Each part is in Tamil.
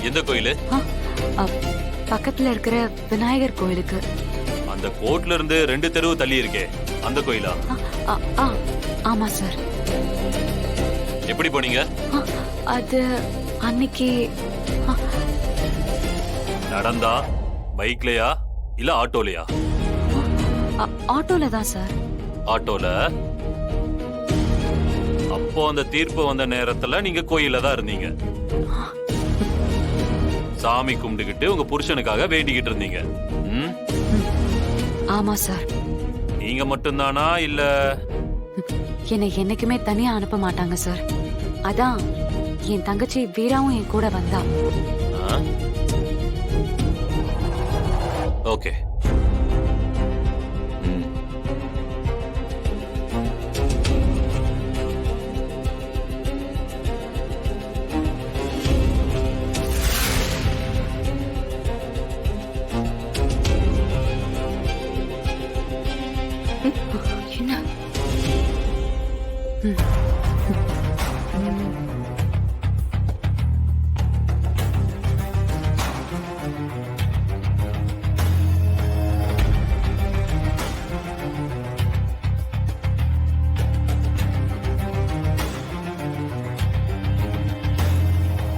எந்த கோயிலு? அ, பக்கத்துல இருக்கிற விநாயகர் கோயிலுக்கு. அந்த கோர்ட்ல இருந்து 2 தெருவு தள்ளி இருக்கே அந்த கோயிலா? அ, அ, ஆமா சார். எப்படி போனீங்க? அது அன்னைக்கு அ, நடந்தா, பைக்லயா இல்ல ஆட்டோலயா? ஆட்டோல தான் சார். ஆட்டோல. அப்போ அந்த தீர்ப்பு வந்த நேரத்துல நீங்க கோயில்ல தான் இருந்தீங்க. சாமி கும்பிட்டுக்கிட்டு உங்க புருஷனுக்காக வேண்டிக்கிட்டு இருந்தீங்க. ம்? ஆமா சார். நீங்க மட்டும்தானா இல்ல? என்னை என்னைக்குமே தனியா அனுப்ப மாட்டாங்க சார். அதான் என் தங்கச்சி வீராவும் என் கூட வந்தா. ஓகே. என்ன?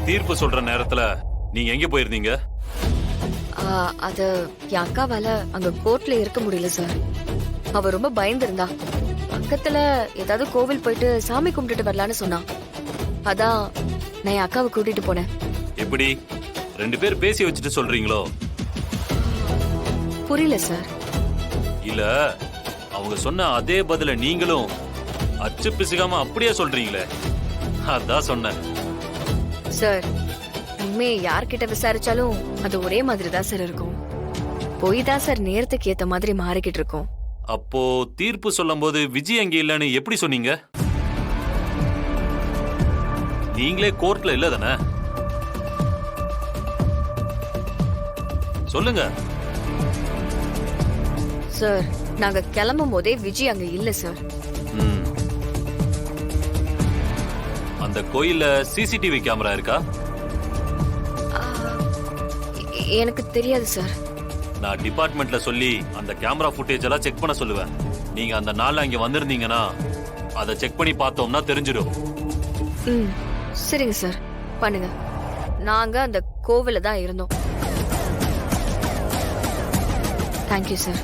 தீர்ப்பு சொல்ற நேரத்துல நீங்க எங்க போயிருந்தீங்க? அது என் அக்காவால அங்க கோர்ட்ல இருக்க முடியல சார். அவ ரொம்ப பயந்திருந்தா. பக்கத்துல ஏதாவது கோவில் போயிட்டு சாமி கும்பிட்டுட்டு வரலான்னு சொன்னா. அதான் நான் என் அக்காவை கூட்டிட்டு போனேன். எப்படி 2 பேர் பேசி வச்சுட்டு சொல்றீங்களோ? புரியல சார். இல்ல அவங்க சொன்ன அதே பதில நீங்களும் அச்சு பிசுகாம அப்படியே சொல்றீங்களே, அதான் சொன்னேன். சார், இனிமே யார்கிட்ட விசாரிச்சாலும் அது ஒரே மாதிரி தான் சார் இருக்கும். போய் தான் சார் நேரத்துக்கு ஏத்த மாதிரி மாறிக்கிட்டு இருக்கோம். அப்போ தீர்ப்பு சொல்லும் போது விஜய் அங்க இல்லன்னு எப்படி சொன்னீங்க? நீங்களே கோர்ட்ல இல்ல தானே? சொல்லுங்க. சார், நாங்க கிளம்பும் போதே விஜய் அங்க இல்ல சார். ம். அந்த கோயில்ல சிசிடிவி கேமரா இருக்கா? எனக்கு தெரியாது சார். நான் டிபார்ட்மெண்ட்ல சொல்லி அந்த கேமரா ஃபுட்டேஜ் எல்லாம் செக் பண்ண சொல்லுவேன். நீங்க அந்த நாள்ல அங்க வந்திருந்தீங்கன்னா அதை செக் பண்ணி பார்த்தோம்னா தெரிஞ்சிடும். ம், சரிங்க சார், பண்ணுங்க. நாங்க அந்த கோவில தான் இருந்தோம். Thank you sir.